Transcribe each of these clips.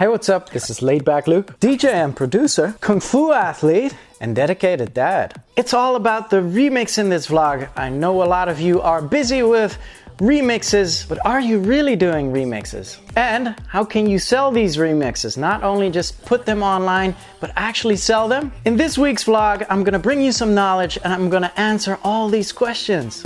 Hey, what's up? This is Laidback Luke, DJ and producer, Kung Fu athlete, and dedicated dad. It's all about the remix in this vlog. I know a lot of you are busy with remixes, but are you really doing remixes? And how can you sell these remixes? Not only just put them online, but actually sell them? In this week's vlog, I'm gonna bring you some knowledge and I'm gonna answer all these questions.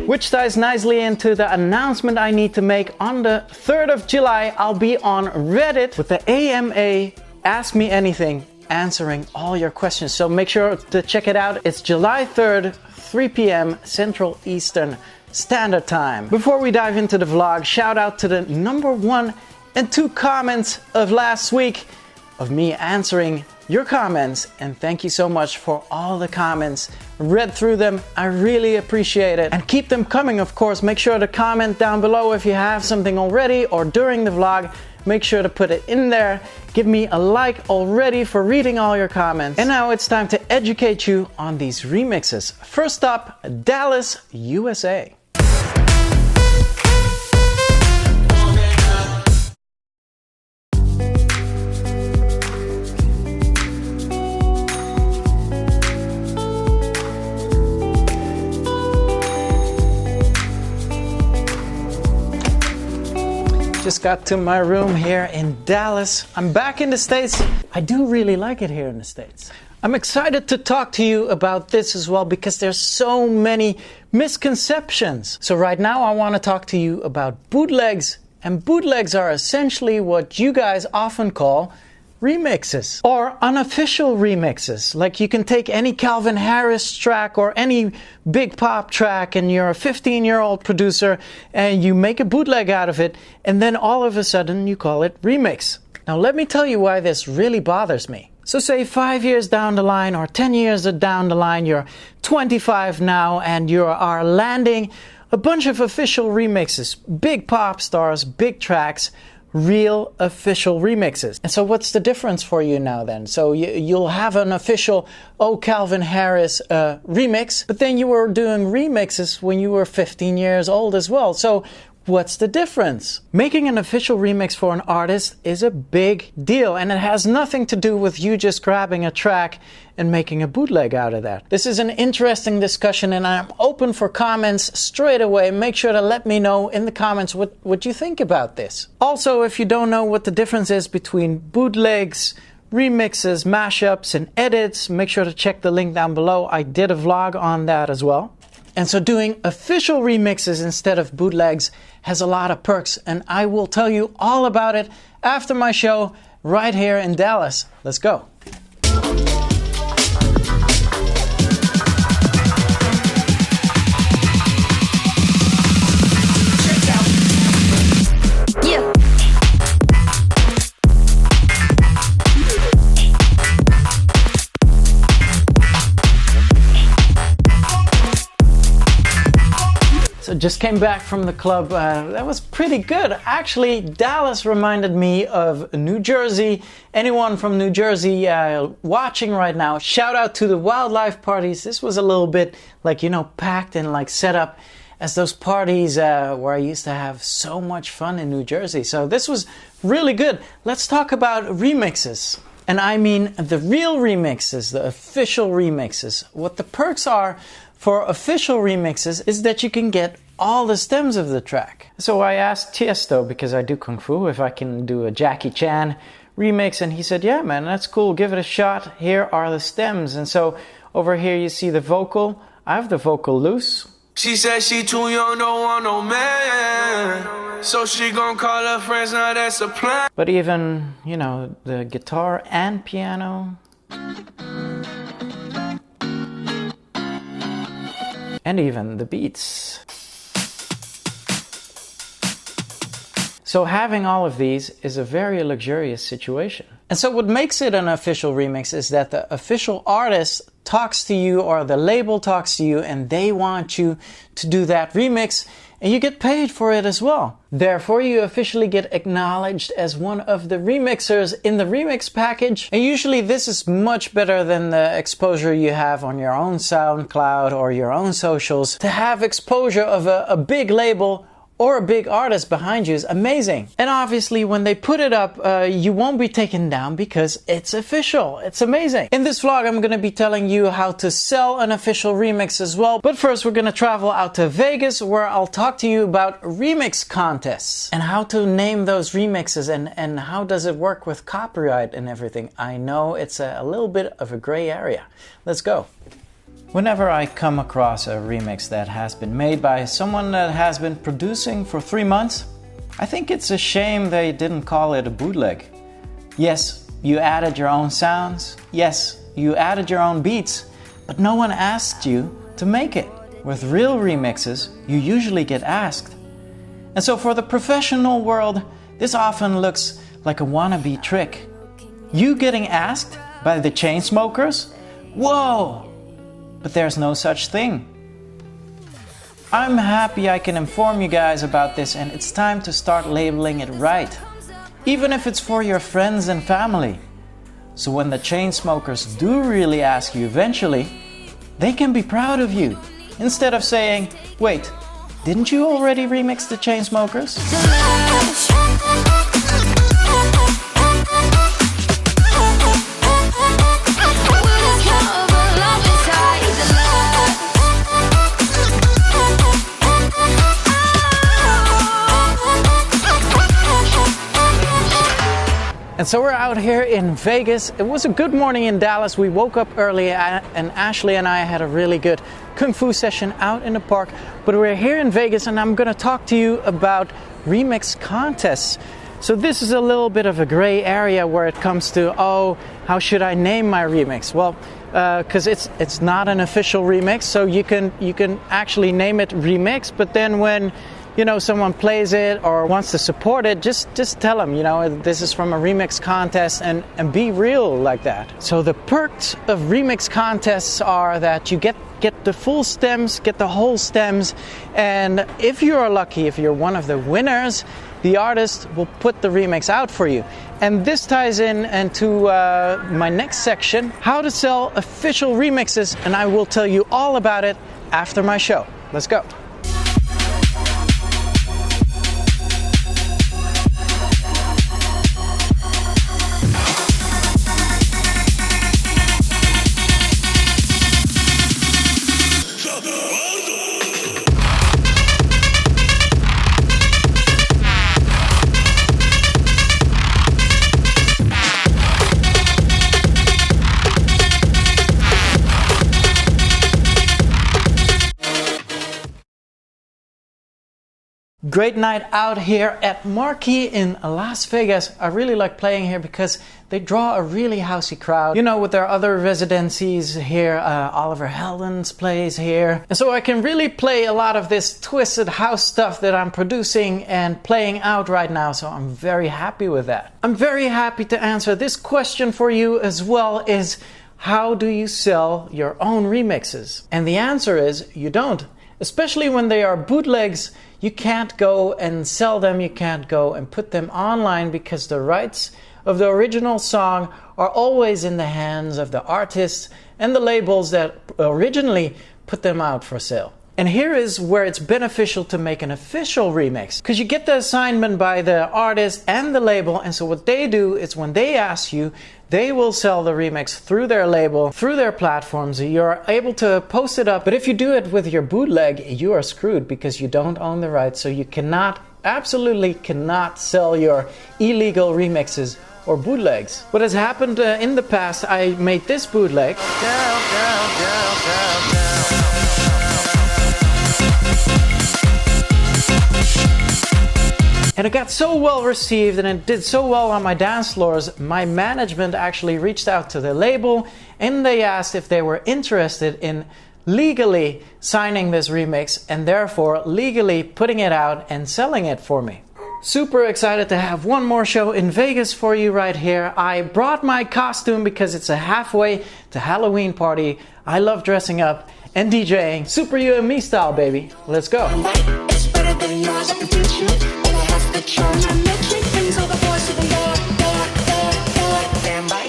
Which ties nicely into the announcement I need to make. On the 3rd of July, I'll be on Reddit with the AMA Ask Me Anything, answering all your questions. So make sure to check it out. It's July 3rd, 3 p.m. Central Eastern Standard Time. Before we dive into the vlog, shout out to the number 1 and 2 comments of last week of me answering your comments, and thank you so much for all the comments. Read through them, I really appreciate it. And keep them coming, of course. Make sure to comment down below if you have something already or during the vlog. Make sure to put it in there. Give me a like already for reading all your comments. And now it's time to educate you on these remixes. First up, Dallas, USA. Just got to my room here in Dallas. I'm back in the States. I do really like it here in the States. I'm excited to talk to you about this as well because there's so many misconceptions. So right now I want to talk to you about bootlegs. And bootlegs are essentially what you guys often call remixes or unofficial remixes. Like you can take any Calvin Harris track or any big pop track and you're a 15-year-old producer and you make a bootleg out of it and then all of a sudden you call it remix. Now let me tell you why this really bothers me. So say 5 years down the line or 10 years down the line, you're 25 now and you are landing a bunch of official remixes, big pop stars, big tracks, real official remixes. And so what's the difference for you now then? So you'll have an official Calvin Harris remix, but then you were doing remixes when you were 15 years old as well. So what's the difference? Making an official remix for an artist is a big deal, and it has nothing to do with you just grabbing a track and making a bootleg out of that. This is an interesting discussion and I'm open for comments straight away. Make sure to let me know in the comments what you think about this. Also, if you don't know what the difference is between bootlegs, remixes, mashups, and edits, make sure to check the link down below. I did a vlog on that as well. And so doing official remixes instead of bootlegs has a lot of perks, and I will tell you all about it after my show right here in Dallas. Let's go. Just came back from the club. That was pretty good. Actually, Dallas reminded me of New Jersey. Anyone from New Jersey watching right now, shout out to the wildlife parties. This was a little bit like, you know, packed and like set up as those parties where I used to have so much fun in New Jersey. So this was really good. Let's talk about remixes. And I mean the real remixes, the official remixes. What the perks are for official remixes is that you can get all the stems of the track. So I asked Tiesto, because I do Kung Fu, if I can do a Jackie Chan remix, and he said, yeah man, that's cool, give it a shot. Here are the stems. And so over here you see the vocal. I have the vocal loose. She said she too young, don't want no man, so she gon' call her friends, now that's a plan. But even, you know, the guitar and piano. And even the beats. So having all of these is a very luxurious situation. And so what makes it an official remix is that the official artist talks to you or the label talks to you and they want you to do that remix and you get paid for it as well. Therefore, you officially get acknowledged as one of the remixers in the remix package. And usually this is much better than the exposure you have on your own SoundCloud or your own socials. To have exposure of a big label or a big artist behind you is amazing. And obviously when they put it up, you won't be taken down because it's official. It's amazing. In this vlog, I'm going to be telling you how to sell an official remix as well. But first, we're going to travel out to Vegas, where I'll talk to you about remix contests and how to name those remixes and how does it work with copyright and everything. I know it's a little bit of a gray area. Let's go. Whenever I come across a remix that has been made by someone that has been producing for 3 months, I think it's a shame they didn't call it a bootleg. Yes, you added your own sounds. Yes, you added your own beats, but no one asked you to make it. With real remixes, you usually get asked. And so for the professional world, this often looks like a wannabe trick. You getting asked by the Chainsmokers? Whoa! But there's no such thing. I'm happy I can inform you guys about this, and it's time to start labeling it right. Even if it's for your friends and family. So when the Chainsmokers do really ask you eventually, they can be proud of you. Instead of saying, wait, didn't you already remix the Chainsmokers? And so we're out here in Vegas. It was a good morning in Dallas. We woke up early and Ashley and I had a really good Kung Fu session out in the park. But we're here in Vegas and I'm going to talk to you about remix contests. So this is a little bit of a gray area where it comes to, oh, how should I name my remix? Well, because it's not an official remix, so you can actually name it remix, but then when someone plays it or wants to support it, just tell them, this is from a remix contest and be real like that. So the perks of remix contests are that you get the full stems, get the whole stems, and if you are lucky, if you're one of the winners, the artist will put the remix out for you. And this ties into my next section, how to sell official remixes, and I will tell you all about it after my show. Let's go. Great night out here at Marquee in Las Vegas. I really like playing here because they draw a really housey crowd. With their other residencies here, Oliver Heldens plays here. And so I can really play a lot of this twisted house stuff that I'm producing and playing out right now. So I'm very happy with that. I'm very happy to answer this question for you as well, is how do you sell your own remixes? And the answer is you don't. Especially when they are bootlegs, you can't go and sell them, you can't go and put them online because the rights of the original song are always in the hands of the artists and the labels that originally put them out for sale. And here is where it's beneficial to make an official remix, because you get the assignment by the artist and the label, and so what they do is when they ask you, they will sell the remix through their label, through their platforms. You're able to post it up, but if you do it with your bootleg, you are screwed because you don't own the rights, so you absolutely cannot sell your illegal remixes or bootlegs. What has happened in the past, I made this bootleg. And it got so well received and it did so well on my dance floors, my management actually reached out to the label and they asked if they were interested in legally signing this remix and therefore legally putting it out and selling it for me. Super excited to have one more show in Vegas for you right here. I brought my costume because it's a halfway to Halloween party. I love dressing up and DJing. Super you and me style, baby. Let's go. It's better than yours, I can teach you. And I have the charge. I'm making things all the voice of the Lord. Stand by.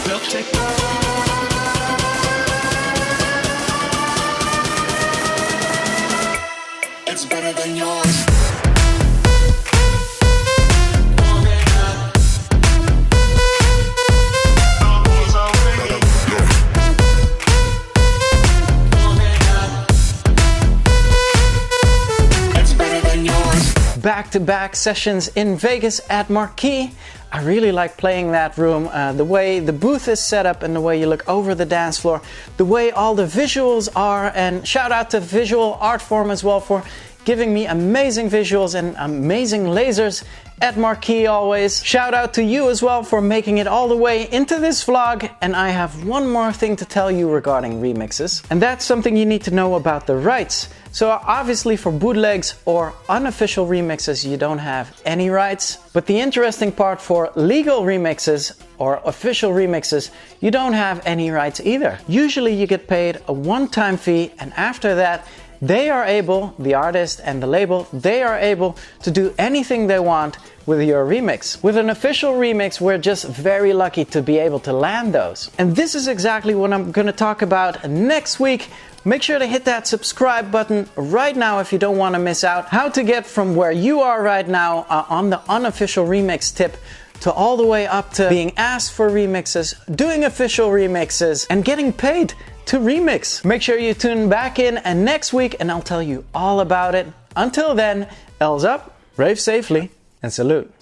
Milkshake. It's better than yours. Back-to-back sessions in Vegas at Marquee. I really like playing that room, the way the booth is set up and the way you look over the dance floor, the way all the visuals are, and shout out to Visual Art Form as well for giving me amazing visuals and amazing lasers at Marquee always. Shout out to you as well for making it all the way into this vlog. And I have one more thing to tell you regarding remixes, and that's something you need to know about the rights. So obviously for bootlegs or unofficial remixes you don't have any rights, but the interesting part for legal remixes or official remixes, you don't have any rights either. Usually you get paid a one-time fee, and after that they are able, the artist and the label, they are able to do anything they want with your remix. With an official remix, we're just very lucky to be able to land those. And this is exactly what I'm going to talk about next week. Make sure to hit that subscribe button right now if you don't want to miss out. How to get from where you are right now on the unofficial remix tip to all the way up to being asked for remixes, doing official remixes, and getting paid to remix. Make sure you tune back in and next week and I'll tell you all about it. Until then, L's up, rave safely, and salute.